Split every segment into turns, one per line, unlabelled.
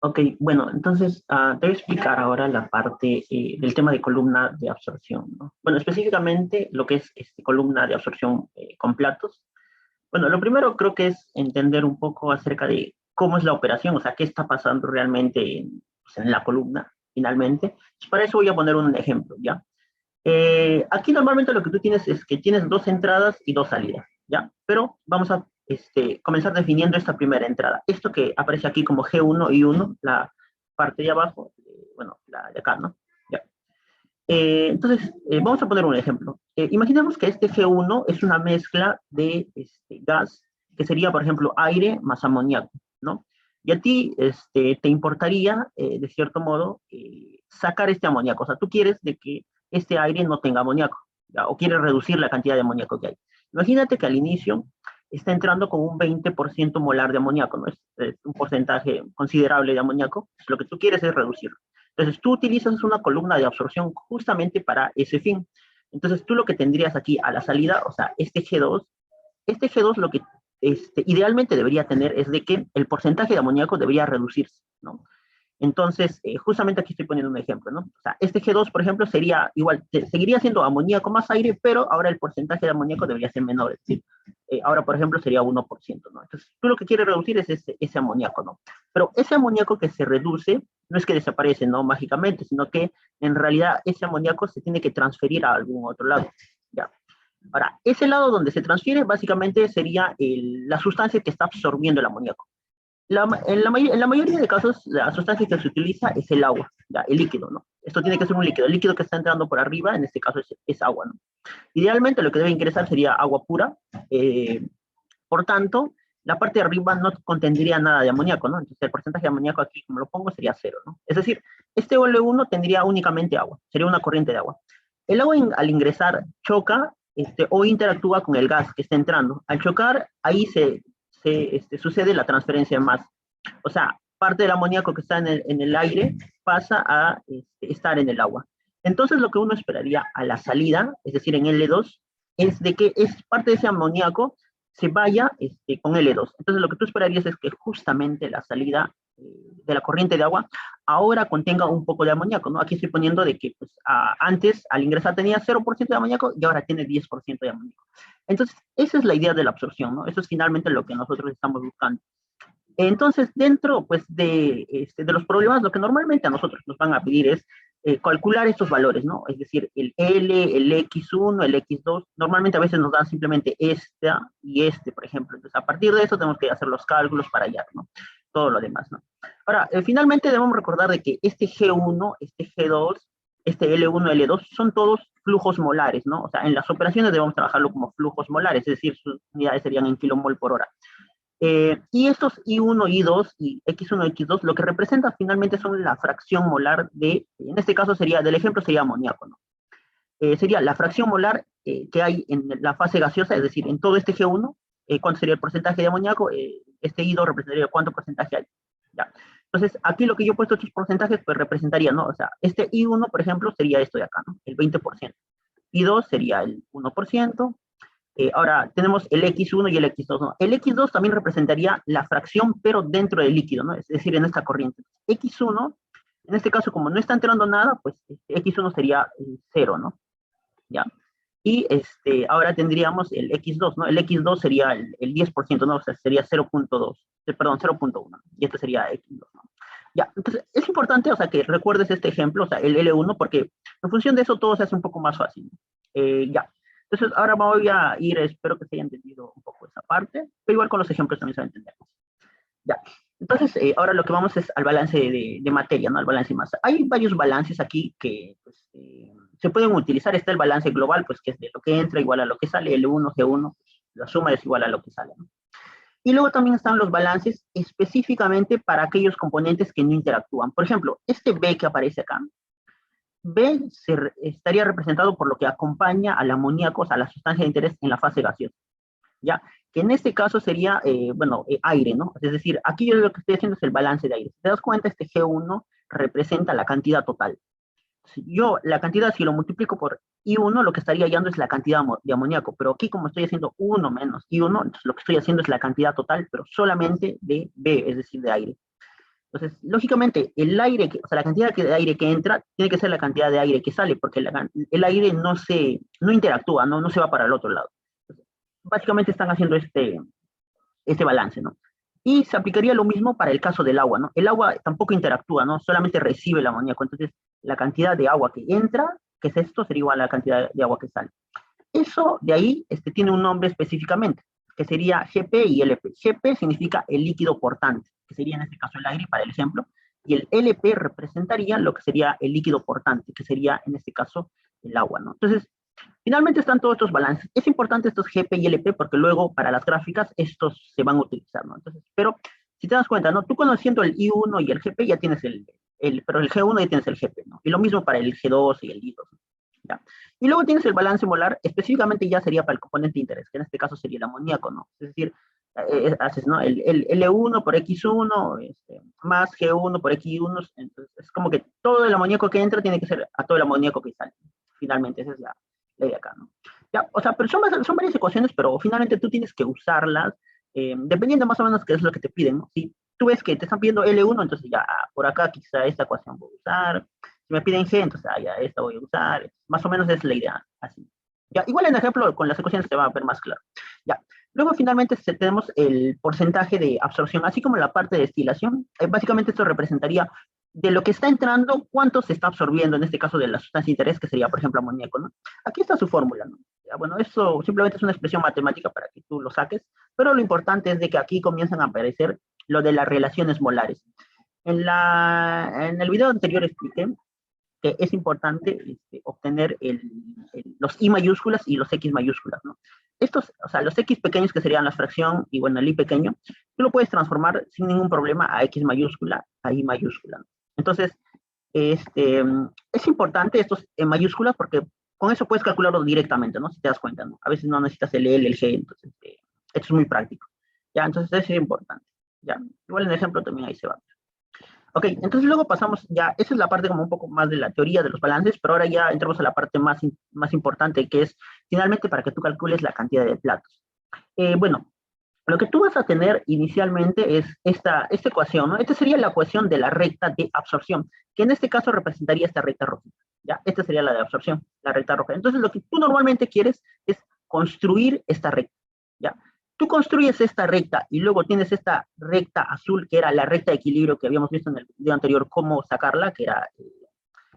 Ok, bueno, entonces te voy a explicar ahora la parte del tema de columna de absorción, ¿no? Bueno, específicamente lo que es columna de absorción con platos. Bueno, lo primero creo que es entender un poco acerca de cómo es la operación, o sea, qué está pasando realmente pues, en la columna, finalmente. Pues para eso voy a poner un ejemplo, ¿ya? Aquí normalmente lo que tú tienes es que tienes dos entradas y dos salidas, ¿ya? Pero vamos a comenzar definiendo esta primera entrada. Esto que aparece aquí como G1 y 1, la parte de abajo, bueno, la de acá, ¿no? ¿Ya? Entonces, vamos a poner un ejemplo. Imaginemos que este G1 es una mezcla de gas, que sería, por ejemplo, aire más amoníaco, ¿no? Y a ti te importaría, de cierto modo, sacar este amoníaco. O sea, tú quieres de que este aire no tenga amoníaco, ¿ya? O quieres reducir la cantidad de amoníaco que hay. Imagínate que al inicio está entrando con un 20% molar de amoníaco, ¿no? Es un porcentaje considerable de amoníaco. Lo que tú quieres es reducirlo. Entonces, tú utilizas una columna de absorción justamente para ese fin. Entonces, tú lo que tendrías aquí a la salida, o sea, este G2 lo que idealmente debería tener es de que el porcentaje de amoníaco debería reducirse, ¿no? Entonces, justamente aquí estoy poniendo un ejemplo, ¿no? O sea, este G2, por ejemplo, sería igual, seguiría siendo amoníaco más aire, pero ahora el porcentaje de amoníaco debería ser menor, es decir, ahora, por ejemplo, sería 1%, ¿no? Entonces, tú lo que quieres reducir es ese amoníaco, ¿no? Pero ese amoníaco que se reduce, no es que desaparece, ¿no? Mágicamente, sino que en realidad ese amoníaco se tiene que transferir a algún otro lado, ¿ya? Ahora, ese lado donde se transfiere básicamente sería la sustancia que está absorbiendo el amoníaco. En la mayoría de casos, la sustancia que se utiliza es el agua, ¿ya? El líquido, ¿no? Esto tiene que ser un líquido. El líquido que está entrando por arriba, en este caso, es agua, ¿no? Idealmente, lo que debe ingresar sería agua pura. eh, por tanto, la parte de arriba no contendría nada de amoníaco, ¿no? Entonces, el porcentaje de amoníaco aquí, como lo pongo, sería cero, ¿no? Es decir, este L1 tendría únicamente agua, sería una corriente de agua. El agua, al ingresar, choca o interactúa con el gas que está entrando. Al chocar, ahí sucede la transferencia de masa. O sea, parte del amoníaco que está en el aire pasa a estar en el agua. Entonces, lo que uno esperaría a la salida, es decir, en L2, es de que parte de ese amoníaco se vaya con L2. Entonces, lo que tú esperarías es que justamente la salida de la corriente de agua ahora contenga un poco de amoníaco, ¿no? Aquí estoy poniendo de que pues, antes, al ingresar, tenía 0% de amoníaco y ahora tiene 10% de amoníaco. Entonces, esa es la idea de la absorción, ¿no? Eso es finalmente lo que nosotros estamos buscando. Entonces, dentro pues, de los problemas, lo que normalmente a nosotros nos van a pedir es calcular estos valores, ¿no? Es decir, el L, el X1, el X2, normalmente a veces nos dan simplemente esta y por ejemplo. Entonces, a partir de eso tenemos que hacer los cálculos para hallar, ¿no? Todo lo demás, ¿no? Ahora, finalmente debemos recordar de que este G1, este G2, este L1, L2, son todos flujos molares, ¿no? O sea, en las operaciones debemos trabajarlo como flujos molares, es decir, sus unidades serían en kilomol por hora. Y estos I1, I2 y X1, X2, lo que representan finalmente son la fracción molar en este caso sería, del ejemplo sería amoníaco, ¿no? Sería la fracción molar que hay en la fase gaseosa, es decir, en todo este G1, ¿cuánto sería el porcentaje de amoníaco? Este I2 representaría cuánto porcentaje hay, ¿ya? Entonces, aquí lo que yo he puesto estos porcentajes, pues representaría, ¿no? O sea, este I1, por ejemplo, sería esto de acá, ¿no? El 20%. I2 sería el 1%. Ahora, tenemos el X1 y el X2, ¿no? El X2 también representaría la fracción, pero dentro del líquido, ¿no? Es decir, en esta corriente. X1, en este caso, como no está entrando nada, pues X1 sería 0, ¿no? ¿Ya? Y ahora tendríamos el X2, ¿no? El X2 sería el 10%, ¿no? O sea, sería 0.2, perdón, 0.1, y este sería X2, ¿no? Ya, entonces, es importante, o sea, que recuerdes este ejemplo, o sea, el L1, porque en función de eso todo se hace un poco más fácil. Ya. Entonces, ahora voy a ir, espero que se haya entendido un poco esa parte, pero igual con los ejemplos también se va a entender. Ya. Entonces, ahora lo que vamos es al balance de materia, ¿no? Al balance de masa. Hay varios balances aquí que pues, se pueden utilizar. Está el balance global, pues que es de lo que entra igual a lo que sale, L1, G1, la suma es igual a lo que sale, ¿no? Y luego también están los balances específicamente para aquellos componentes que no interactúan. Por ejemplo, este B que aparece acá, B estaría representado por lo que acompaña al amoníaco, o sea, la sustancia de interés en la fase gaseosa, ¿ya? Que en este caso sería, aire, ¿no? Es decir, aquí yo lo que estoy haciendo es el balance de aire. Si te das cuenta, este G1 representa la cantidad total. Si yo la cantidad, si lo multiplico por I1, lo que estaría hallando es la cantidad de amoníaco, pero aquí como estoy haciendo 1 menos I1, entonces lo que estoy haciendo es la cantidad total, pero solamente de B, es decir, de aire. Entonces, lógicamente, el aire, o sea, la cantidad de aire que entra tiene que ser la cantidad de aire que sale, porque el aire no interactúa, no se va para el otro lado. Entonces, básicamente están haciendo este balance, ¿no? Y se aplicaría lo mismo para el caso del agua, ¿no? El agua tampoco interactúa, ¿no? Solamente recibe el amoníaco. Entonces, la cantidad de agua que entra, que es esto, sería igual a la cantidad de agua que sale. Eso de ahí tiene un nombre específicamente, que sería GP y LP. GP significa el líquido portante, que sería en este caso el aire para el ejemplo, y el LP representaría lo que sería el líquido portante, que sería en este caso el agua, ¿no? Entonces, finalmente están todos estos balances. Es importante estos GP y LP porque luego para las gráficas estos se van a utilizar, ¿no? Entonces, pero si te das cuenta, ¿no? Tú conociendo el I1 y el GP ya tienes pero el G1 ya tienes el GP, ¿no? Y lo mismo para el G2 y el I2, ¿no? ¿Ya? Y luego tienes el balance molar, específicamente ya sería para el componente de interés, que en este caso sería el amoníaco, ¿no? Es decir, haces, ¿no? El L1 por X1 más G1 por X1, entonces es como que todo el amoníaco que entra tiene que ser a todo el amoníaco que sale. Finalmente, esa es la ley de acá, ¿no? Ya, o sea, pero son varias ecuaciones, pero finalmente tú tienes que usarlas, dependiendo más o menos qué es lo que te piden, ¿no? Si tú ves que te están pidiendo L1, entonces ya, por acá quizá esta ecuación voy a usar. Si me piden G, entonces ya esta voy a usar. Más o menos es la idea, así. Ya, igual en ejemplo, con las ecuaciones te va a ver más claro. Ya. Luego finalmente tenemos el porcentaje de absorción, así como la parte de destilación. Básicamente esto representaría de lo que está entrando, cuánto se está absorbiendo, en este caso de la sustancia de interés, que sería, por ejemplo, amoníaco, ¿no? Aquí está su fórmula, ¿no? Ya, bueno, eso simplemente es una expresión matemática para que tú lo saques, pero lo importante es de que aquí comienzan a aparecer lo de las relaciones molares. En el video anterior expliqué que es importante obtener los I mayúsculas y los X mayúsculas, ¿no? Estos, o sea, los X pequeños que serían la fracción y bueno, el I pequeño, tú lo puedes transformar sin ningún problema a X mayúscula, a I mayúscula, ¿no? Entonces, es importante estos en mayúsculas porque con eso puedes calcularlo directamente, ¿no? Si te das cuenta, ¿no? A veces no necesitas el L, el G, entonces esto es muy práctico. Ya, entonces eso es importante. Ya, igual en el ejemplo también ahí se va. Ok, entonces luego pasamos ya, esa es la parte como un poco más de la teoría de los balances, pero ahora ya entramos a la parte más importante, que es finalmente para que tú calcules la cantidad de platos. Bueno, lo que tú vas a tener inicialmente es esta ecuación, ¿no? Esta sería la ecuación de la recta de absorción, que en este caso representaría esta recta rojita, ¿ya? Esta sería la de absorción, la recta roja. Entonces lo que tú normalmente quieres es construir esta recta, ¿ya? Tú construyes esta recta y luego tienes esta recta azul, que era la recta de equilibrio que habíamos visto en el video anterior, cómo sacarla, que era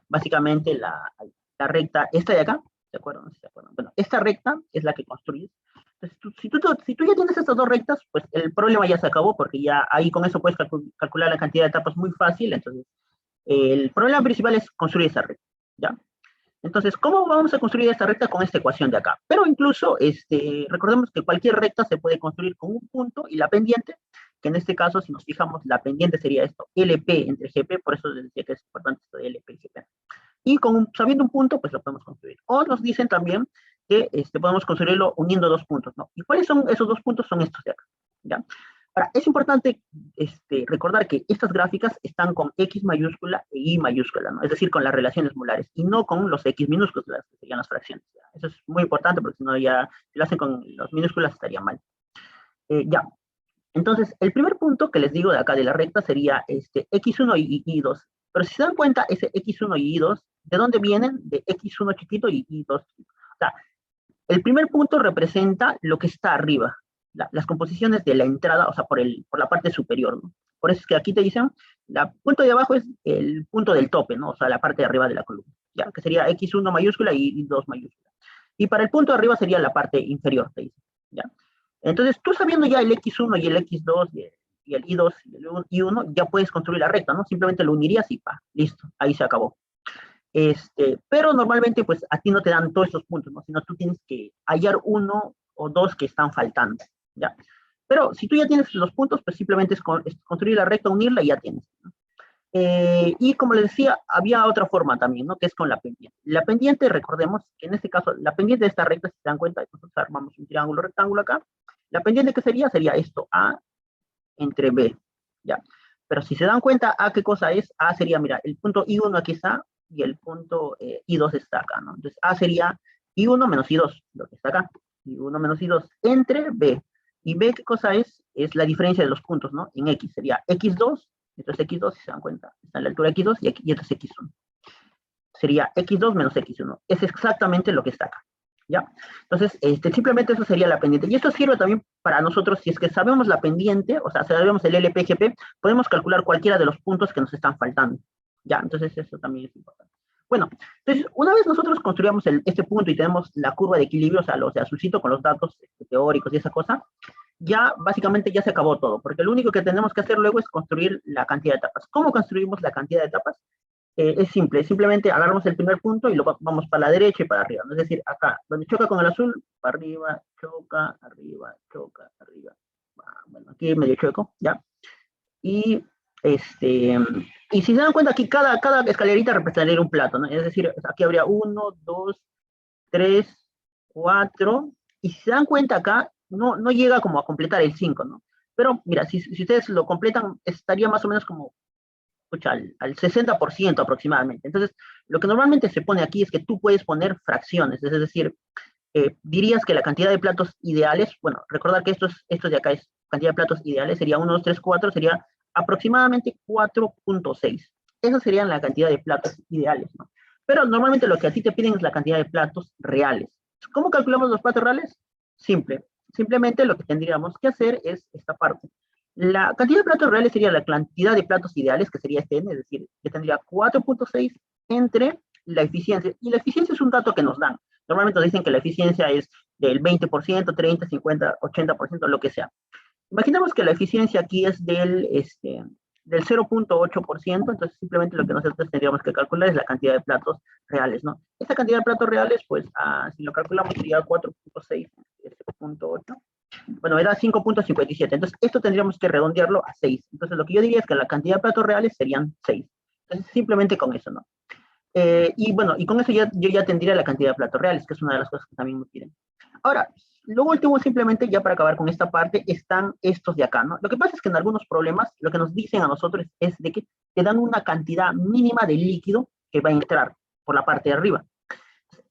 básicamente la recta, esta de acá, ¿de acuerdo? No sé si se acuerdan. Bueno, esta recta es la que construyes. Entonces, si tú ya tienes estas dos rectas, pues el problema ya se acabó, porque ya ahí con eso puedes calcular la cantidad de etapas muy fácil. Entonces, el problema principal es construir esa recta, ¿ya? Entonces, ¿cómo vamos a construir esta recta con esta ecuación de acá? Pero incluso, recordemos que cualquier recta se puede construir con un punto y la pendiente, que en este caso, si nos fijamos, la pendiente sería esto, LP entre GP, por eso les decía que es importante esto de LP y GP. Y sabiendo un punto, pues lo podemos construir. O nos dicen también que podemos construirlo uniendo dos puntos, ¿no? ¿Y cuáles son esos dos puntos? Son estos de acá, ¿ya? Ahora, es importante recordar que estas gráficas están con X mayúscula e Y mayúscula, ¿no? Es decir, con las relaciones molares, y no con los X minúsculas, que serían las fracciones. ¿Ya? Eso es muy importante, porque si no ya, si lo hacen con los minúsculas estaría mal. Ya. Entonces, el primer punto que les digo de acá de la recta sería X1 y Y2. Pero si se dan cuenta, ese X1 y Y2, ¿de dónde vienen? De X1 chiquito y Y2 chiquito. O sea, el primer punto representa lo que está arriba, las composiciones de la entrada, o sea, por la parte superior, ¿no? Por eso es que aquí te dicen, el punto de abajo es el punto del tope, ¿no? O sea, la parte de arriba de la columna, ¿ya? Que sería X1 mayúscula y Y2 mayúscula. Y para el punto de arriba sería la parte inferior, te dicen, ¿ya? Entonces, tú sabiendo ya el X1 y el X2 y el I2 y el I1, ya puedes construir la recta, ¿no? Simplemente lo unirías y pa, listo, ahí se acabó. Pero normalmente, pues, a ti no te dan todos estos puntos, ¿no? Sino tú tienes que hallar uno o dos que están faltando, ¿ya? Pero si tú ya tienes los puntos, pues simplemente es construir la recta, unirla y ya tienes, ¿no? Y como les decía, había otra forma también, ¿no? Que es con la pendiente. La pendiente, recordemos que en este caso, la pendiente de esta recta, si se dan cuenta, nosotros armamos un triángulo rectángulo acá. La pendiente que sería esto, A entre B, ¿ya? Pero si se dan cuenta, A qué cosa es, A sería, mira, el punto I1 aquí está, y el punto I2 está acá, ¿no? Entonces, A sería I1 menos I2, lo que está acá, I1 menos I2, entre B. Y B, ¿qué cosa es? Es la diferencia de los puntos, ¿no? En X sería X2 Esto es X2, si se dan cuenta. Está en la altura X2 y esto es X1. Sería X2 menos X1. Es exactamente lo que está acá. ¿Ya? Entonces, simplemente eso sería la pendiente. Y esto sirve también para nosotros, si es que sabemos la pendiente, o sea, sabemos el LPGP, podemos calcular cualquiera de los puntos que nos están faltando. ¿Ya? Entonces, eso también es importante. Bueno, entonces, una vez nosotros construyamos este punto y tenemos la curva de equilibrio, o sea, los de azulcito con los datos teóricos y esa cosa, ya básicamente ya se acabó todo, porque lo único que tenemos que hacer luego es construir la cantidad de etapas. ¿Cómo construimos la cantidad de etapas? Es simple, simplemente agarramos el primer punto y lo vamos para la derecha y para arriba, ¿no? Es decir, acá, donde choca con el azul, para arriba, choca, arriba, choca, arriba. Bueno, aquí medio chueco, ¿ya? Y, y si se dan cuenta, aquí cada escalerita representaría un plato, ¿no? Es decir, aquí habría 1, 2, 3, 4, y si se dan cuenta acá, no llega como a completar el 5, ¿no? Pero mira, si ustedes lo completan, estaría más o menos como al 60% aproximadamente. Entonces, lo que normalmente se pone aquí es que tú puedes poner fracciones, es decir, dirías que la cantidad de platos ideales, bueno, recordar que esto de acá es cantidad de platos ideales, sería 1, 2, 3, 4, sería aproximadamente 4.6. Esa sería la cantidad de platos ideales, ¿no? Pero normalmente lo que a ti te piden es la cantidad de platos reales. ¿Cómo calculamos los platos reales? Simple. Simplemente lo que tendríamos que hacer es esta parte. La cantidad de platos reales sería la cantidad de platos ideales, que sería este n, es decir, que tendría 4.6 entre la eficiencia. Y la eficiencia es un dato que nos dan. Normalmente nos dicen que la eficiencia es del 20%, 30, 50, 80%, lo que sea. Imaginemos que la eficiencia aquí es del 0.8%, entonces simplemente lo que nosotros tendríamos que calcular es la cantidad de platos reales, ¿no? Esta cantidad de platos reales, pues, si lo calculamos sería 4.6, 0.8. Bueno, era 5.57, entonces esto tendríamos que redondearlo a 6. Entonces lo que yo diría es que la cantidad de platos reales serían 6. Entonces simplemente con eso, ¿no? Y bueno, y con eso yo ya tendría la cantidad de platos reales, que es una de las cosas que también me piden. Ahora, lo último, simplemente, ya para acabar con esta parte, están estos de acá, ¿no? Lo que pasa es que en algunos problemas, lo que nos dicen a nosotros es de que te dan una cantidad mínima de líquido que va a entrar por la parte de arriba.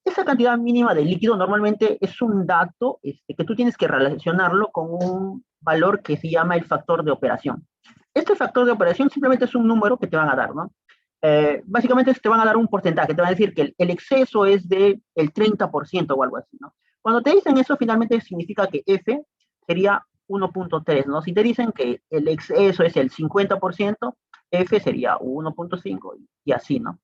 Esa cantidad mínima de líquido normalmente es un dato que tú tienes que relacionarlo con un valor que se llama el factor de operación. Este factor de operación simplemente es un número que te van a dar, ¿no? Básicamente te van a dar un porcentaje, te van a decir que el exceso es del 30% o algo así, ¿no? Cuando te dicen eso, finalmente significa que F sería 1.3, ¿no? Si te dicen que el exceso es el 50%, F sería 1.5 y así, ¿no?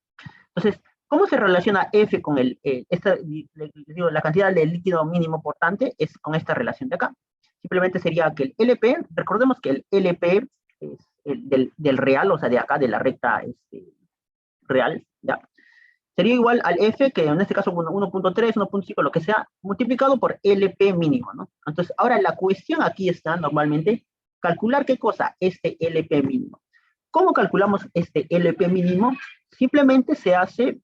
Entonces, ¿cómo se relaciona F con la cantidad de líquido mínimo portante? Es con esta relación de acá. Simplemente sería que el LP, recordemos que el LP es del real, o sea, de acá, de la recta real, ¿ya? Sería igual al F, que en este caso 1.3, 1.5, lo que sea, multiplicado por LP mínimo, ¿no? Entonces, ahora la cuestión aquí está, normalmente, calcular qué cosa, este LP mínimo. ¿Cómo calculamos este LP mínimo? Simplemente se hace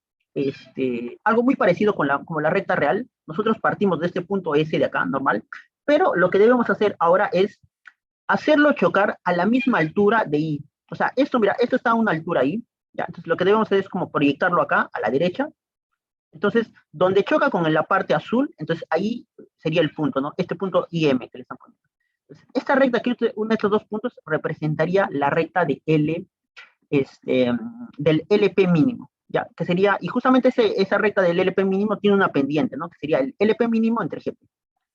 algo muy parecido como la recta real. Nosotros partimos de este punto S de acá, normal, pero lo que debemos hacer ahora es hacerlo chocar a la misma altura de I. O sea, esto, mira, esto está a una altura I, ¿ya? Entonces lo que debemos hacer es como proyectarlo acá, a la derecha. Entonces, donde choca con la parte azul, entonces ahí sería el punto, ¿no? Este punto IM que le están poniendo. Entonces, esta recta aquí, uno de estos dos puntos, representaría la recta de L, del LP mínimo, ¿ya? Que sería, y justamente esa recta del LP mínimo tiene una pendiente, ¿no? Que sería el LP mínimo entre GP,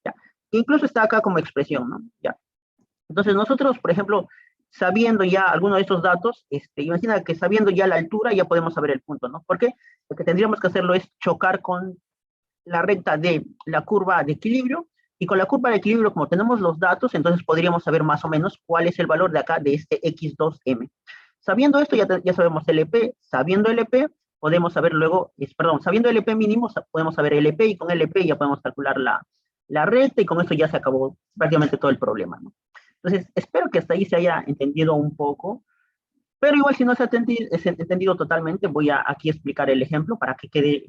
¿ya? Que incluso está acá como expresión, ¿no? ¿Ya? Entonces nosotros, por ejemplo, sabiendo ya alguno de estos datos, imagina que sabiendo ya la altura ya podemos saber el punto, ¿no? Porque lo que tendríamos que hacerlo es chocar con la recta de la curva de equilibrio, y con la curva de equilibrio, como tenemos los datos, entonces podríamos saber más o menos cuál es el valor de acá de este X2M. Sabiendo esto, ya sabemos LP, sabiendo LP, podemos saber luego, sabiendo LP mínimo, podemos saber LP, y con LP ya podemos calcular la recta, y con eso ya se acabó prácticamente todo el problema, ¿no? Entonces, espero que hasta ahí se haya entendido un poco, pero igual si no se ha entendido totalmente, voy a aquí explicar el ejemplo para que quede,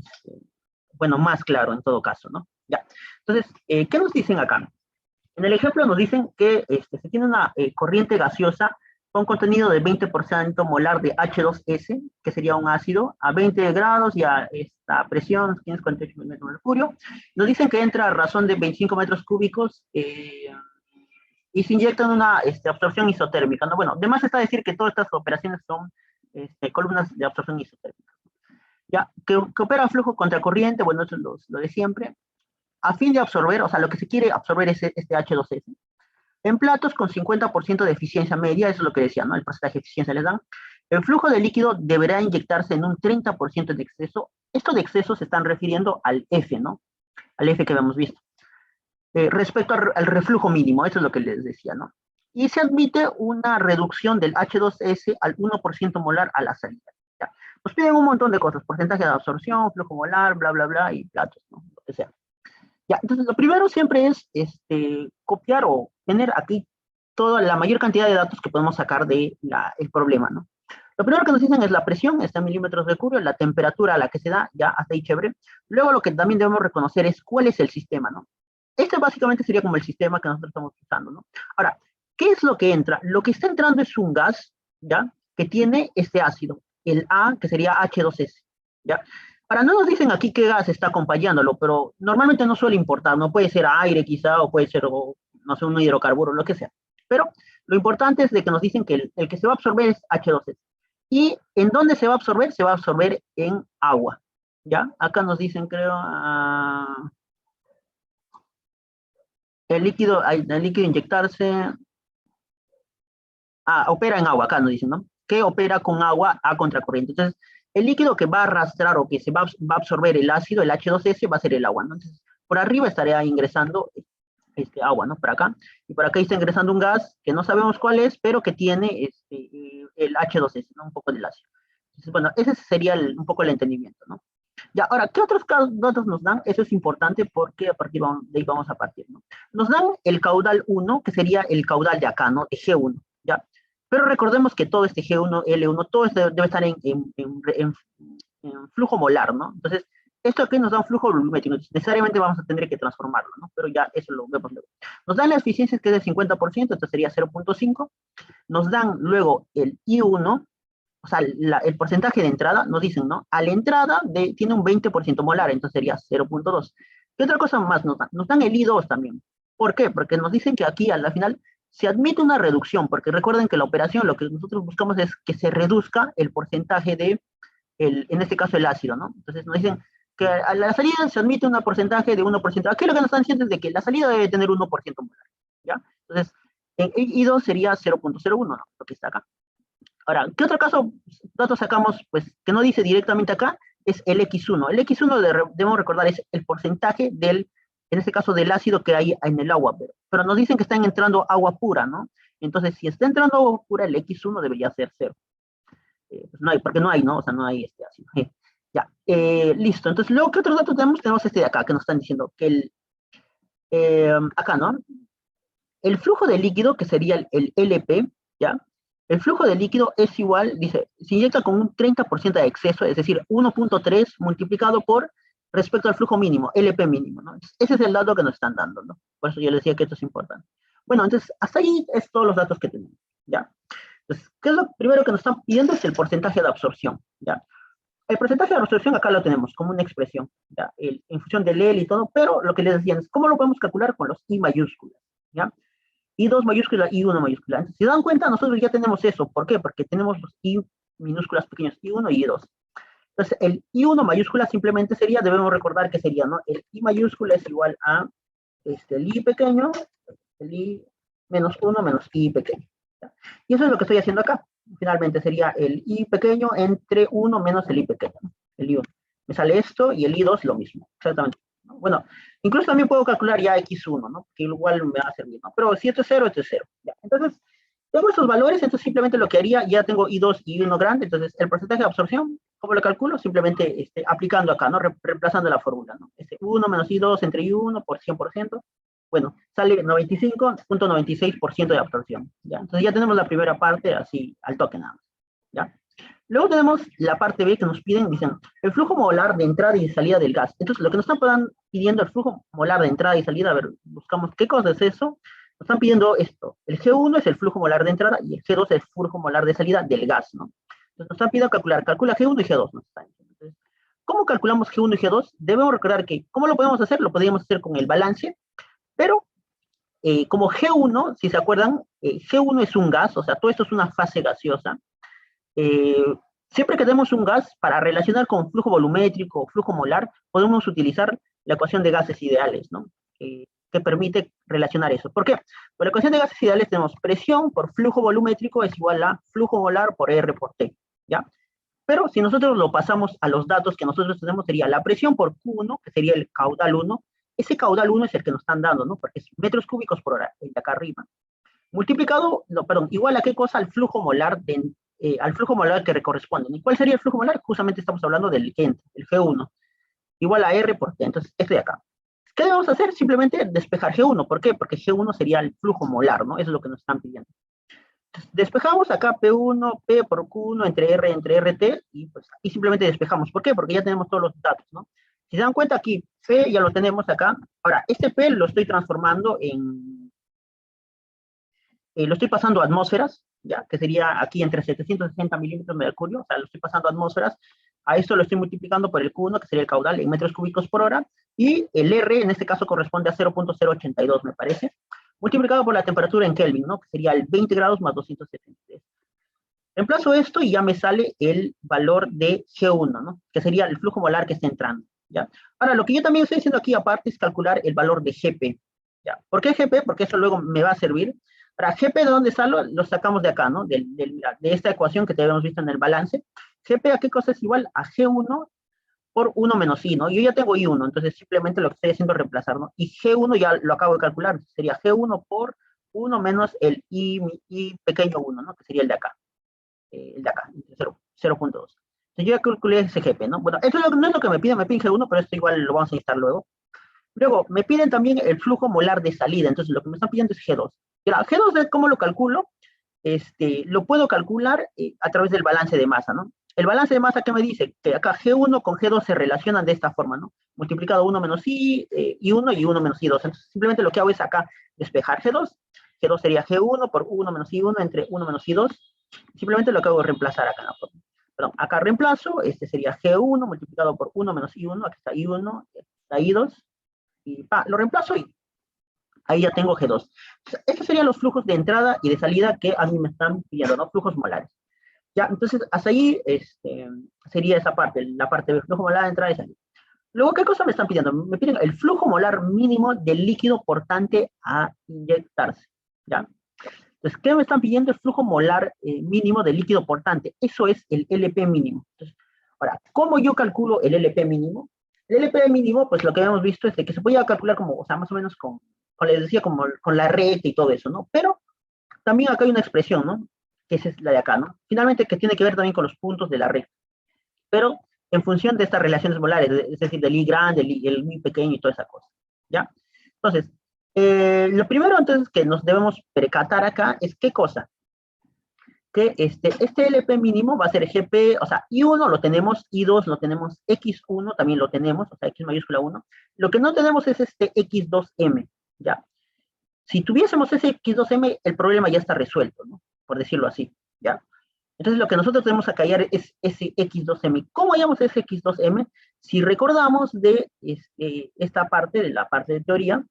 bueno, más claro en todo caso, ¿no? Ya. Entonces, ¿qué nos dicen acá? En el ejemplo nos dicen que se tiene una corriente gaseosa con contenido de 20% molar de H2S, que sería un ácido, a 20 grados y a esta presión, 548 milímetros de mercurio. Nos dicen que entra a razón de 25 metros cúbicos y se inyectan una absorción isotérmica, ¿no? Bueno, además está decir que todas estas operaciones son columnas de absorción isotérmica. Ya, que opera flujo contracorriente, bueno, eso es lo de siempre, a fin de absorber, o sea, lo que se quiere absorber es este H2S, en platos con 50% de eficiencia media, eso es lo que decía, ¿no? El porcentaje de eficiencia les dan. El flujo de líquido deberá inyectarse en un 30% de exceso. Esto de exceso se están refiriendo al F, ¿no? Al F que habíamos visto. Respecto al reflujo mínimo, eso es lo que les decía, ¿no? Y se admite una reducción del H2S al 1% molar a la salida. ¿Ya? Nos piden un montón de cosas, porcentaje de absorción, flujo molar, bla, bla, bla, y platos, ¿no? Lo que sea. Ya, entonces lo primero siempre es copiar o tener aquí toda la mayor cantidad de datos que podemos sacar de el problema, ¿no? Lo primero que nos dicen es la presión, está en milímetros de mercurio, la temperatura a la que se da, ya hasta ahí chévere. Luego lo que también debemos reconocer es cuál es el sistema, ¿no? Este básicamente sería como el sistema que nosotros estamos usando, ¿no? Ahora, ¿qué es lo que entra? Lo que está entrando es un gas, ¿ya? Que tiene este ácido, el A, que sería H2S, ¿ya? Ahora, no nos dicen aquí qué gas está acompañándolo, pero normalmente no suele importar, no puede ser aire quizá, o puede ser, no sé, un hidrocarburo, lo que sea. Pero lo importante es de que nos dicen que el que se va a absorber es H2S. ¿Y en dónde se va a absorber? Se va a absorber en agua, ¿ya? Acá nos dicen, creo, el líquido inyectarse, opera en agua, acá nos dicen, ¿no? Que opera con agua a contracorriente. Entonces, el líquido que va a arrastrar o que se va a absorber el ácido, el H2S, va a ser el agua, ¿no? Entonces, por arriba estaría ingresando agua, ¿no? Por acá. Y por acá está ingresando un gas que no sabemos cuál es, pero que tiene el H2S, ¿no? Un poco del ácido. Entonces, bueno, ese sería un poco el entendimiento, ¿no? Ya, ahora, ¿qué otros datos nos dan? Eso es importante porque a partir de ahí vamos a partir, ¿no? Nos dan el caudal 1, que sería el caudal de acá, ¿no? De G1, ¿ya? Pero recordemos que todo este G1, L1, todo esto debe estar en flujo molar, ¿no? Entonces, esto aquí nos da un flujo volumétrico, necesariamente vamos a tener que transformarlo, ¿no? Pero ya eso lo vemos luego. Nos dan la eficiencia que es del 50%, entonces sería 0.5. Nos dan luego el I1, o sea, el porcentaje de entrada, nos dicen, ¿no? A la entrada tiene un 20% molar, entonces sería 0.2. ¿Qué otra cosa más nos dan? Nos dan el I2 también. ¿Por qué? Porque nos dicen que aquí, a la final, se admite una reducción, porque recuerden que la operación, lo que nosotros buscamos es que se reduzca el porcentaje en este caso, el ácido, ¿no? Entonces nos dicen que a la salida se admite un porcentaje de 1%. Aquí lo que nos están diciendo es de que la salida debe tener 1% molar, ¿ya? Entonces, en I2 sería 0.01, ¿no? Lo que está acá. Ahora, ¿qué otro dato sacamos, pues, que no dice directamente acá? Es el X1. El X1, debemos recordar, es el porcentaje en este caso, del ácido que hay en el agua. Pero nos dicen que están entrando agua pura, ¿no? Entonces, si está entrando agua pura, el X1 debería ser 0. Pues no hay, porque no hay, ¿no? O sea, no hay este ácido. Ya, listo. Entonces, luego, ¿qué otros datos tenemos? Tenemos este de acá, que nos están diciendo que acá, ¿no? El flujo de líquido, que sería el LP, ¿ya? El flujo de líquido es igual, dice, se inyecta con un 30% de exceso, es decir, 1.3 multiplicado por respecto al flujo mínimo, LP mínimo, ¿no? Entonces, ese es el dato que nos están dando, ¿no? Por eso yo les decía que esto es importante. Bueno, entonces, hasta ahí es todos los datos que tenemos, ¿ya? Entonces, ¿qué es lo primero que nos están pidiendo? Es el porcentaje de absorción, ¿ya? El porcentaje de absorción acá lo tenemos como una expresión, ¿ya? En función del L y todo, pero lo que les decían es, ¿cómo lo podemos calcular? Con los I mayúsculas, ¿ya? I2 mayúscula, I1 mayúscula. Entonces, si se dan cuenta, nosotros ya tenemos eso. ¿Por qué? Porque tenemos los I minúsculas pequeños, I1 y I2. Entonces, el I1 mayúscula simplemente sería, debemos recordar que sería, ¿no? El I mayúscula es igual a el I pequeño, el I menos 1 menos I pequeño. ¿Ya? Y eso es lo que estoy haciendo acá. Finalmente sería el I pequeño entre 1 menos el I pequeño, ¿no? El I1. Me sale esto y el I2 lo mismo, exactamente. ¿No? Bueno, incluso también puedo calcular ya X1, ¿no? Que igual me va a servir, ¿no? Pero si esto es 0, esto es 0. ¿Ya? Entonces, tengo estos valores, entonces simplemente lo que haría, ya tengo I2 y I1 grande, entonces el porcentaje de absorción, ¿cómo lo calculo? Simplemente aplicando acá, ¿no? Reemplazando la fórmula, ¿no? 1 menos I2 entre I1 por 100%, bueno, sale 95.96% de absorción, ¿ya? Entonces ya tenemos la primera parte así, al toque nada más, ¿ya? Luego tenemos la parte B que nos piden, dicen, el flujo molar de entrada y salida del gas. Entonces, lo que nos están pidiendo el flujo molar de entrada y salida, a ver, buscamos qué cosa es eso. Nos están pidiendo esto. El G1 es el flujo molar de entrada y el G2 es el flujo molar de salida del gas, ¿no? Entonces, nos están pidiendo calcula G1 y G2. Nos están diciendo. Entonces, ¿cómo calculamos G1 y G2? Debemos recordar que, ¿cómo lo podemos hacer? Lo podríamos hacer con el balance, pero como G1, si se acuerdan, G1 es un gas, o sea, todo esto es una fase gaseosa. Eh, Siempre que tenemos un gas, para relacionar con flujo volumétrico o flujo molar, podemos utilizar la ecuación de gases ideales, ¿no? Que permite relacionar eso. ¿Por qué? Por la ecuación de gases ideales tenemos presión por flujo volumétrico es igual a flujo molar por R por T, ¿ya? Pero si nosotros lo pasamos a los datos que nosotros tenemos, sería la presión por Q1, que sería el caudal 1. Ese caudal 1 es el que nos están dando, ¿no? Porque es metros cúbicos por hora, el de acá arriba. Multiplicado, no, perdón, igual a qué cosa, al flujo molar que corresponde. ¿Y cuál sería el flujo molar? Justamente estamos hablando del el G1, igual a R por T. Entonces, este de acá. ¿Qué debemos hacer? Simplemente despejar G1. ¿Por qué? Porque G1 sería el flujo molar, ¿no? Eso es lo que nos están pidiendo. Entonces, despejamos acá P1, P por Q1 entre RT, y pues aquí simplemente despejamos. ¿Por qué? Porque ya tenemos todos los datos, ¿no? Si se dan cuenta aquí, P ya lo tenemos acá. Ahora, este P lo estoy transformando lo estoy pasando a atmósferas, ¿ya? Que sería aquí entre 760 milímetros de mercurio, o sea, lo estoy pasando a atmósferas. A esto lo estoy multiplicando por el Q1, que sería el caudal en metros cúbicos por hora, y el R en este caso corresponde a 0.082, me parece, multiplicado por la temperatura en Kelvin, ¿no? Que sería el 20 grados más 273. Reemplazo esto y ya me sale el valor de G1, ¿no? Que sería el flujo molar que está entrando, ¿ya? Ahora, lo que yo también estoy haciendo aquí aparte es calcular el valor de GP, ¿ya? ¿Por qué GP? Porque eso luego me va a servir. Para GP, ¿de dónde sale? Lo sacamos de acá, ¿no? De esta ecuación que te habíamos visto en el balance. GP, ¿a qué cosa es igual? A G1 por 1 menos I, ¿no? Yo ya tengo I1, entonces simplemente lo que estoy haciendo es reemplazar, ¿no? Y G1 ya lo acabo de calcular, sería G1 por 1 menos el I pequeño 1, ¿no? Que sería el de acá, 0.2. Entonces yo ya calculé ese GP, ¿no? Bueno, esto no es lo que me piden G1, pero esto igual lo vamos a necesitar luego. Luego, me piden también el flujo molar de salida, entonces lo que me están pidiendo es G2. G2, ¿cómo lo calculo? Lo puedo calcular a través del balance de masa, ¿no? El balance de masa, ¿qué me dice? Que acá G1 con G2 se relacionan de esta forma, ¿no? Multiplicado 1 menos I1 y 1 menos I2. Entonces, simplemente lo que hago es acá despejar G2. G2 sería G1 por 1 menos I1 entre 1 menos I2. Simplemente lo que hago es reemplazar acá en la forma. Perdón, acá reemplazo, este sería G1 multiplicado por 1 menos I1, aquí está I1, aquí está I2, y lo reemplazo y ahí ya tengo G2. Estos serían los flujos de entrada y de salida que a mí me están pidiendo, ¿no? Flujos molares. Ya, entonces, hasta ahí sería esa parte, la parte del flujo molar de entrada y salida. Luego, ¿qué cosa me están pidiendo? Me piden el flujo molar mínimo del líquido portante a inyectarse, ¿ya? Entonces, ¿qué me están pidiendo? El flujo molar mínimo del líquido portante. Eso es el LP mínimo. Entonces, ahora, ¿cómo yo calculo el LP mínimo? El LP mínimo, pues lo que habíamos visto es de que se podía calcular como, o sea, más o menos con les decía, como con la recta y todo eso, ¿no? Pero también acá hay una expresión, ¿no? Que es la de acá, ¿no? Finalmente, que tiene que ver también con los puntos de la recta. Pero en función de estas relaciones molares, es decir, del I grande, el I pequeño y toda esa cosa, ¿ya? Entonces, lo primero entonces que nos debemos percatar acá es qué cosa. Que este LP mínimo va a ser GP, o sea, I1 lo tenemos, I2 lo tenemos, X1 también lo tenemos, o sea, X mayúscula 1. Lo que no tenemos es este X2M, ¿ya? Si tuviésemos ese X2M, el problema ya está resuelto, ¿no? Por decirlo así, ¿ya? Entonces lo que nosotros tenemos que hallar es ese X2M. ¿Cómo hallamos ese X2M? Si recordamos de esta parte, de la parte de teoría,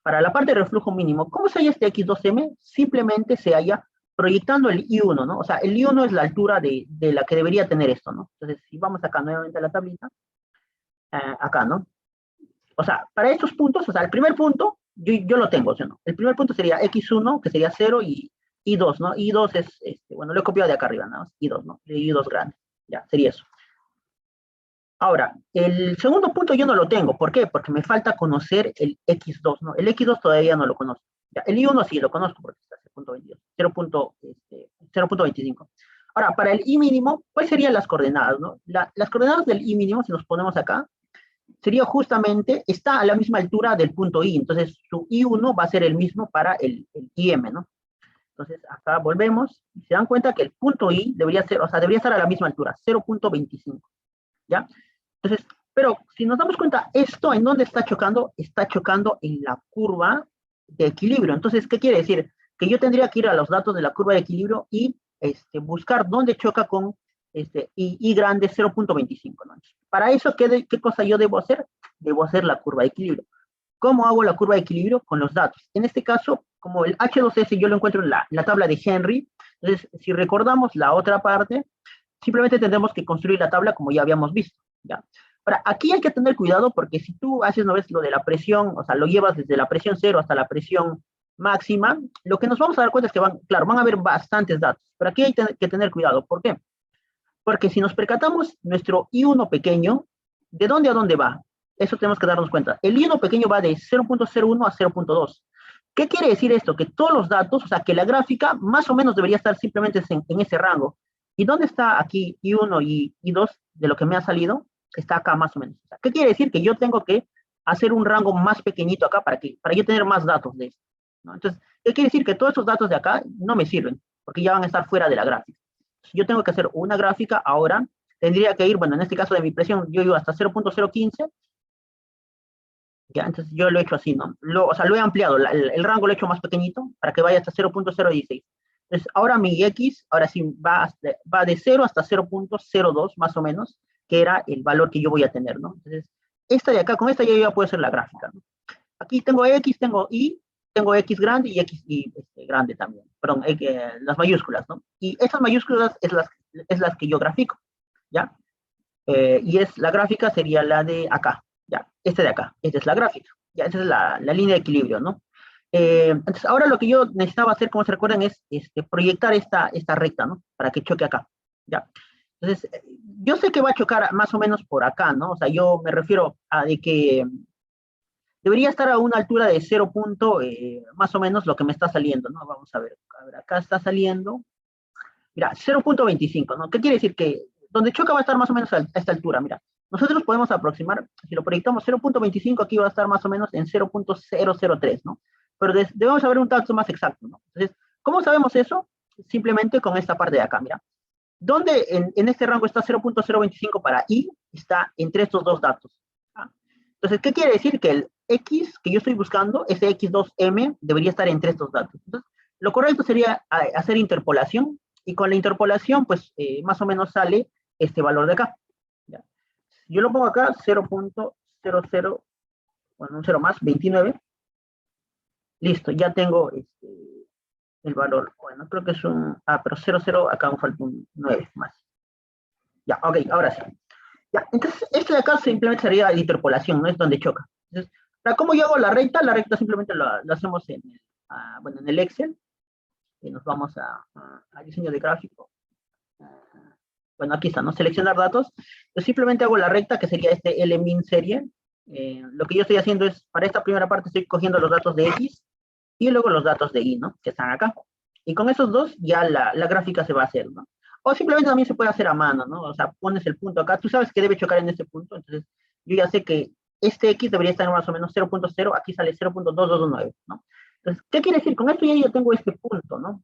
para la parte de reflujo mínimo, ¿cómo se halla este X2M? Simplemente se halla proyectando el I1, ¿no? O sea, el I1 es la altura de la que debería tener esto, ¿no? Entonces, si vamos acá nuevamente a la tablita, acá, ¿no? O sea, para estos puntos, o sea, el primer punto, yo lo tengo, ¿sí o no? El primer punto sería X1, que sería 0, y I2, ¿no? I2 es, bueno, lo he copiado de acá arriba, nada más, I2, ¿no? I2 grande, ya, sería eso. Ahora, el segundo punto yo no lo tengo, ¿por qué? Porque me falta conocer el X2, ¿no? El X2 todavía no lo conozco. Ya, el I1 sí lo conozco, porque está 0.22, 0.25. Ahora, para el I mínimo, ¿cuáles serían las coordenadas, no? Las coordenadas del I mínimo, si nos ponemos acá, sería justamente, está a la misma altura del punto I, entonces su I1 va a ser el mismo para el IM, ¿no? Entonces acá volvemos, y se dan cuenta que el punto I debería ser, o sea, debería estar a la misma altura, 0.25, ¿ya? Entonces, pero si nos damos cuenta, esto en dónde está chocando en la curva de equilibrio. Entonces, ¿qué quiere decir? Que yo tendría que ir a los datos de la curva de equilibrio y buscar dónde choca con I grande 0.25, ¿no? Para eso, ¿qué cosa yo debo hacer? Debo hacer la curva de equilibrio. ¿Cómo hago la curva de equilibrio? Con los datos. En este caso, como el H2S yo lo encuentro en la tabla de Henry, entonces, si recordamos la otra parte, simplemente tendremos que construir la tabla como ya habíamos visto, ¿ya? Ahora, aquí hay que tener cuidado porque si tú haces, ¿no ves? Lo de la presión, o sea, lo llevas desde la presión cero hasta la presión máxima, lo que nos vamos a dar cuenta es que claro, van a haber bastantes datos, pero aquí hay que tener cuidado. ¿Por qué? Porque si nos percatamos, nuestro I1 pequeño, ¿de dónde a dónde va? Eso tenemos que darnos cuenta. El I1 pequeño va de 0.01 a 0.2. ¿Qué quiere decir esto? Que todos los datos, o sea, que la gráfica más o menos debería estar simplemente en ese rango. ¿Y dónde está aquí I1 y I2 de lo que me ha salido? Está acá más o menos. O sea, ¿qué quiere decir? Que yo tengo que hacer un rango más pequeñito acá para yo tener más datos de esto, ¿no? Entonces, ¿qué quiere decir? Que todos esos datos de acá no me sirven, porque ya van a estar fuera de la gráfica. Si yo tengo que hacer una gráfica ahora, tendría que ir, bueno, en este caso de mi presión, yo iba hasta 0.015, ya, entonces yo lo he hecho así, ¿no? O sea, lo he ampliado, el rango lo he hecho más pequeñito para que vaya hasta 0.016. Entonces, ahora mi X, ahora sí, va de 0 hasta 0.02, más o menos, que era el valor que yo voy a tener, ¿no? Entonces, esta de acá, con esta ya puedo hacer la gráfica, ¿no? Aquí tengo X, tengo Y, tengo X grande y X y grande también, perdón, las mayúsculas, ¿no? Y esas mayúsculas es las que yo grafico, ¿ya? Y la gráfica sería la de acá, ¿ya? Esta de acá, esta es la gráfica, ¿ya? Esta es la línea de equilibrio, ¿no? Entonces, ahora lo que yo necesitaba hacer, como se recuerdan, es proyectar esta recta, ¿no? Para que choque acá, ¿ya? Entonces, yo sé que va a chocar más o menos por acá, ¿no? O sea, yo me refiero a de que debería estar a una altura de 0 punto, más o menos lo que me está saliendo, ¿no? Vamos a ver, acá está saliendo, mira, 0.25, ¿no? ¿Qué quiere decir? Que donde choca va a estar más o menos a esta altura, mira. Nosotros podemos aproximar, si lo proyectamos 0.25, aquí va a estar más o menos en 0.003, ¿no? Pero debemos saber un dato más exacto, ¿no? Entonces, ¿cómo sabemos eso? Simplemente con esta parte de acá, mira. ¿Dónde en este rango está 0.025 para I? Está entre estos dos datos. ¿Ah? Entonces, ¿qué quiere decir? Que el X que yo estoy buscando, ese X2M, debería estar entre estos datos. Entonces, lo correcto sería hacer interpolación, y con la interpolación, pues, más o menos sale este valor de acá. ¿Ya? Yo lo pongo acá, 0.00, bueno, un 0 más, 29. Listo, ya tengo el valor. Bueno, creo que es pero 0, acá me falta un 9 más. Ya, ok, ahora sí. Ya, entonces, este de acá simplemente sería la interpolación, no es donde choca. Entonces, para cómo yo hago la recta simplemente lo hacemos bueno, en el Excel, y nos vamos a diseño de gráfico. Bueno, aquí está, ¿no? Seleccionar datos. Yo simplemente hago la recta, que sería este LMIN serie. Lo que yo estoy haciendo es, para esta primera parte, estoy cogiendo los datos de X y luego los datos de Y, ¿no? Que están acá. Y con esos dos ya la gráfica se va a hacer, ¿no? O simplemente también se puede hacer a mano, ¿no? O sea, pones el punto acá, tú sabes que debe chocar en este punto, entonces yo ya sé que este X debería estar más o menos 0.0, aquí sale 0.2219, ¿no? Entonces, ¿qué quiere decir? Con esto ya yo tengo este punto, ¿no?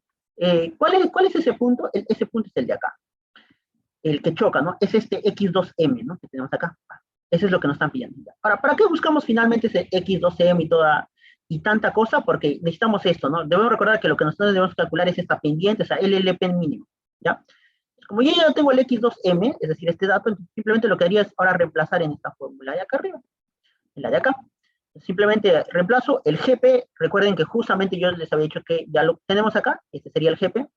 ¿Cuál es ese punto? Ese punto es el de acá, el que choca, ¿no? Es este X2M, ¿no? Que tenemos acá. Eso es lo que nos están pidiendo. Ahora, ¿para qué buscamos finalmente ese X2M y tanta cosa? Porque necesitamos esto, ¿no? Debemos recordar que lo que nosotros debemos calcular es esta pendiente, o sea, el LP mínimo, ¿ya? Como yo ya tengo el X2M, es decir, este dato, simplemente lo que haría es ahora reemplazar en esta fórmula de acá arriba, en la de acá. Simplemente reemplazo el GP, recuerden que justamente yo les había dicho que ya lo tenemos acá, este sería el GP,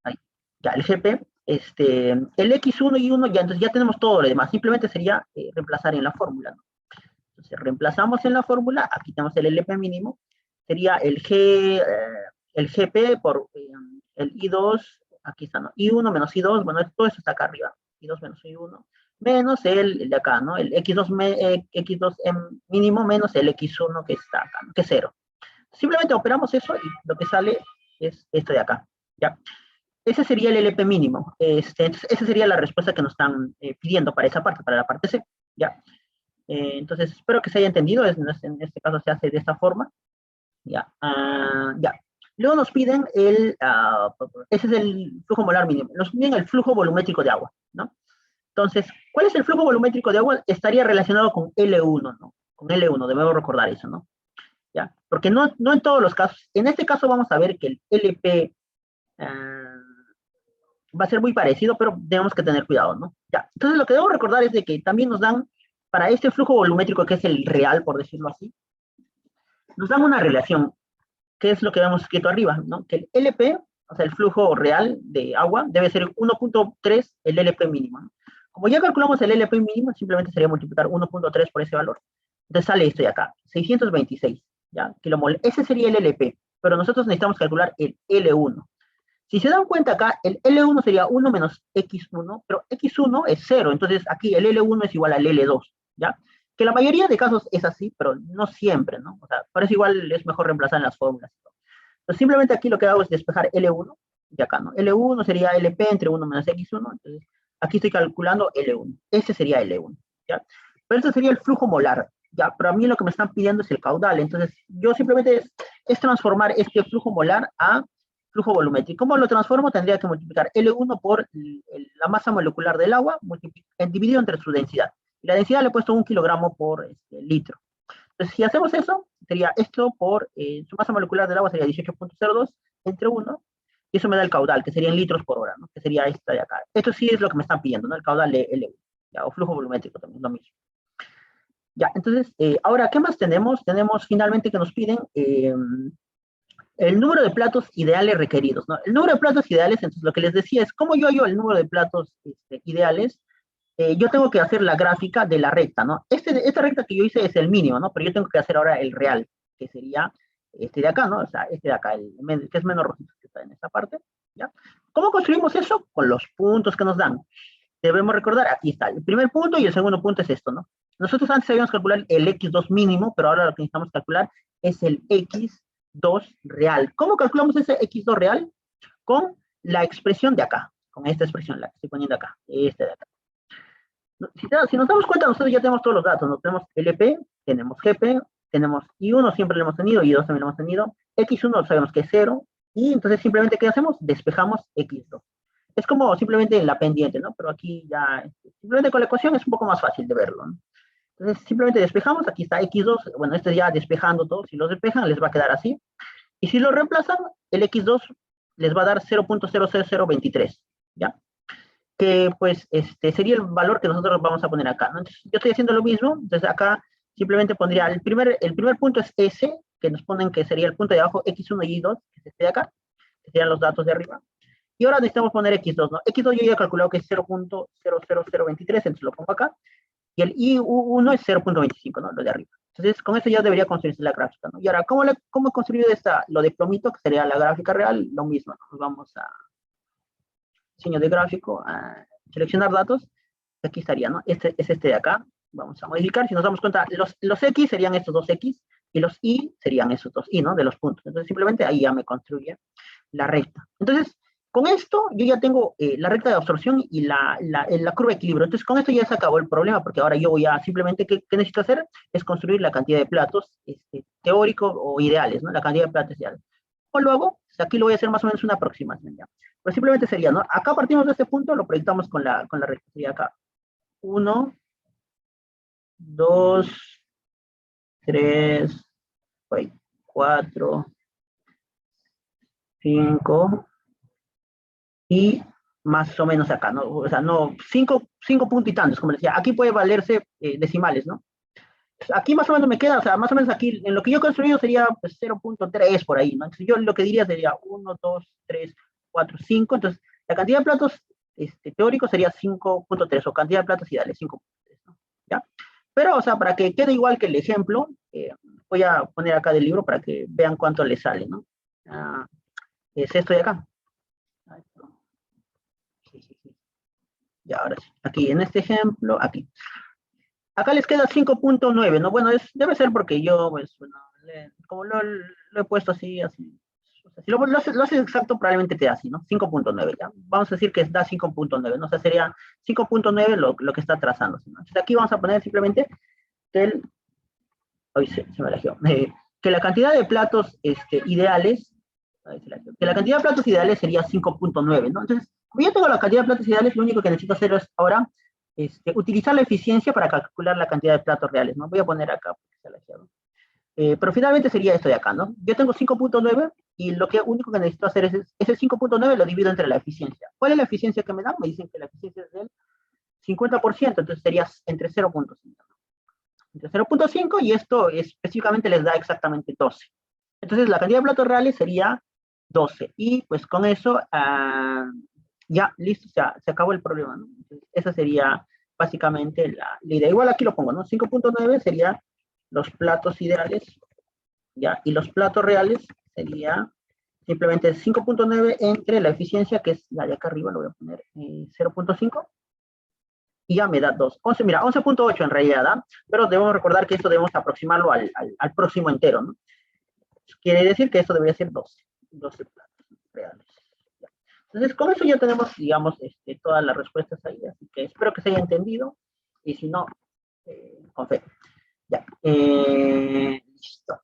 ahí, ya el GP, el X1 y 1, ya, entonces ya tenemos todo lo demás, simplemente sería reemplazar en la fórmula, ¿no? Entonces reemplazamos en la fórmula, aquí tenemos el LP mínimo, sería el GP por el I2, aquí está, ¿no? I1 menos I2, bueno, todo eso está acá arriba, I2 menos I1, menos el de acá, ¿no? El X2 mínimo menos el X1 que está acá, ¿no? Que es 0. Simplemente operamos eso y lo que sale es esto de acá, ¿ya? Ese sería el LP mínimo. Entonces, esa sería la respuesta que nos están pidiendo para esa parte, para la parte C, ¿ya? Entonces, espero que se haya entendido. En este caso se hace de esta forma. Ya. Ya. Luego nos piden ese es el flujo molar mínimo. Nos piden el flujo volumétrico de agua, ¿no? Entonces, ¿cuál es el flujo volumétrico de agua? Estaría relacionado con L1, ¿no? Con L1, debemos recordar eso, ¿no? ¿Ya? Porque no en todos los casos. En este caso vamos a ver que el LP va a ser muy parecido, pero tenemos que tener cuidado, ¿no? Ya. Entonces, lo que debo recordar es de que también nos dan para este flujo volumétrico, que es el real, por decirlo así, nos dan una relación, que es lo que hemos escrito arriba, ¿no? Que el LP, o sea, el flujo real de agua, debe ser 1.3 el LP mínimo, ¿no? Como ya calculamos el LP mínimo, simplemente sería multiplicar 1.3 por ese valor. Entonces sale esto de acá, 626, ¿ya? Kilomol. Ese sería el LP, pero nosotros necesitamos calcular el L1. Si se dan cuenta acá, el L1 sería 1 menos X1, pero X1 es 0, entonces aquí el L1 es igual al L2, ¿ya? Que la mayoría de casos es así, pero no siempre, ¿no? O sea, por eso igual es mejor reemplazar en las fórmulas. Entonces simplemente aquí lo que hago es despejar L1, y acá, ¿no? L1 sería LP entre 1 menos X1, entonces aquí estoy calculando L1, ese sería L1, ¿ya? Pero este sería el flujo molar, ¿ya? Pero a mí lo que me están pidiendo es el caudal, entonces yo simplemente es transformar este flujo molar a flujo volumétrico. ¿Cómo lo transformo? Tendría que multiplicar L1 por la masa molecular del agua, dividido entre su densidad. Y la densidad le he puesto 1 kilogramo por litro. Entonces, si hacemos eso, sería esto por su masa molecular del agua sería 18.02 entre 1, y eso me da el caudal, que sería en litros por hora, ¿no? Que sería esta de acá. Esto sí es lo que me están pidiendo, ¿no? El caudal de L1, ¿ya? O flujo volumétrico también, lo mismo. Ya, entonces, ahora, ¿qué más tenemos? Tenemos finalmente que nos piden el número de platos ideales requeridos, ¿no? El número de platos ideales, entonces lo que les decía es, ¿cómo yo hallo el número de platos ideales? Yo tengo que hacer la gráfica de la recta, ¿no? Esta recta que yo hice es el mínimo, ¿no? Pero yo tengo que hacer ahora el real, que sería este de acá, ¿no? O sea, este de acá, que es menos rojito, que está en esta parte, ¿ya? ¿Cómo construimos eso? Con los puntos que nos dan. Debemos recordar, aquí está, el primer punto y el segundo punto es esto, ¿no? Nosotros antes habíamos calcular el X2 mínimo, pero ahora lo que necesitamos calcular es el X2 real. ¿Cómo calculamos ese X2 real? Con la expresión de acá, con esta expresión, la que estoy poniendo acá, esta de acá. Si nos damos cuenta, nosotros ya tenemos todos los datos, ¿no? Tenemos LP, tenemos GP, tenemos I1, siempre lo hemos tenido, I2 también lo hemos tenido, X1 sabemos que es 0, y entonces simplemente, ¿qué hacemos? Despejamos X2. Es como simplemente la pendiente, ¿no? Pero aquí ya, simplemente con la ecuación es un poco más fácil de verlo, ¿no? Entonces simplemente despejamos, aquí está X2, bueno, este ya despejando todo, si lo despejan les va a quedar así, y si lo reemplazan, el X2 les va a dar 0.00023, ¿ya? Que pues sería el valor que nosotros vamos a poner acá, ¿no? Entonces, yo estoy haciendo lo mismo, entonces acá simplemente pondría, el primer punto es S, que nos ponen que sería el punto de abajo, X1 y Y2, que es este de acá, que serían los datos de arriba. Y ahora necesitamos poner X2, ¿no? X2 yo ya he calculado que es 0.00023, entonces lo pongo acá, y el I1 es 0.25, ¿no? Lo de arriba. Entonces, con eso ya debería construirse la gráfica, ¿no? Y ahora, ¿cómo he construido lo de plomito, que sería la gráfica real? Lo mismo, ¿no? Nos vamos a diseño de gráfico, a seleccionar datos, aquí estaría, ¿no? Es este de acá, vamos a modificar, si nos damos cuenta, los X serían estos dos X, y los Y serían esos dos Y, ¿no? De los puntos. Entonces, simplemente ahí ya me construye la recta. Entonces, con esto yo ya tengo la recta de absorción y la curva de equilibrio. Entonces, con esto ya se acabó el problema, porque ahora yo voy a simplemente, ¿qué necesito hacer? Es construir la cantidad de platos teóricos o ideales, ¿no? La cantidad de platos ideales. ¿Cómo lo hago? Pues aquí lo voy a hacer más o menos una aproximación, ¿ya? Pero simplemente sería, ¿no? Acá partimos de este punto, lo proyectamos con la recta. Sería acá. 1, 2, 3, 4, 5, y más o menos acá, ¿no? O sea, no, 5 puntos y tantos, como decía. Aquí puede valerse decimales, ¿no? Aquí más o menos me queda, o sea, más o menos aquí, en lo que yo he construido sería pues, 0.3 por ahí, ¿no? Entonces yo lo que diría sería 1, 2, 3, 4, 5. Entonces, la cantidad de platos teóricos sería 5.3, o cantidad de platos ideales, 5.3, ¿no? ¿Ya? Pero, o sea, para que quede igual que el ejemplo, voy a poner acá del libro para que vean cuánto le sale, ¿no? Es esto de acá. Ya, ahora sí. Aquí, en este ejemplo, aquí. Acá les queda 5.9, ¿no? Bueno, debe ser porque yo, pues, bueno, como lo he puesto así. O sea, si lo haces exacto, probablemente te da así, ¿no? 5.9, ya. Vamos a decir que da 5.9, ¿no? O sea, sería 5.9 lo que está trazando, ¿no? Entonces aquí vamos a poner simplemente que hoy se me eligió, que la cantidad de platos ideales, que la cantidad de platos ideales sería 5.9, ¿no? Entonces, como ya tengo la cantidad de platos ideales, lo único que necesito hacer es ahora utilizar la eficiencia para calcular la cantidad de platos reales, ¿no? Voy a poner acá, porque se eligió, pero finalmente sería esto de acá, ¿no? Yo tengo 5.9 y lo único que necesito hacer es ese 5.9 lo divido entre la eficiencia. ¿Cuál es la eficiencia que me dan? Me dicen que la eficiencia es del 50%, entonces sería entre 0.5. entre 0.5 y esto específicamente les da exactamente 12. Entonces la cantidad de platos reales sería 12. Y pues con eso ya, listo, se acabó el problema, ¿no? Entonces, esa sería básicamente la idea. Igual aquí lo pongo, ¿no? 5.9 sería los platos ideales, ¿ya? Y los platos reales sería simplemente 5.9 entre la eficiencia, que es la de acá arriba, lo voy a poner 0.5, y ya me da 2. 11, mira, 11.8 en realidad, ¿da? Pero debemos recordar que esto debemos aproximarlo al próximo entero, ¿no? Quiere decir que esto debería ser 12 platos reales. Ya. Entonces, con eso ya tenemos, digamos, todas las respuestas ahí, así que espero que se haya entendido, y si no, con fe. Ya, listo.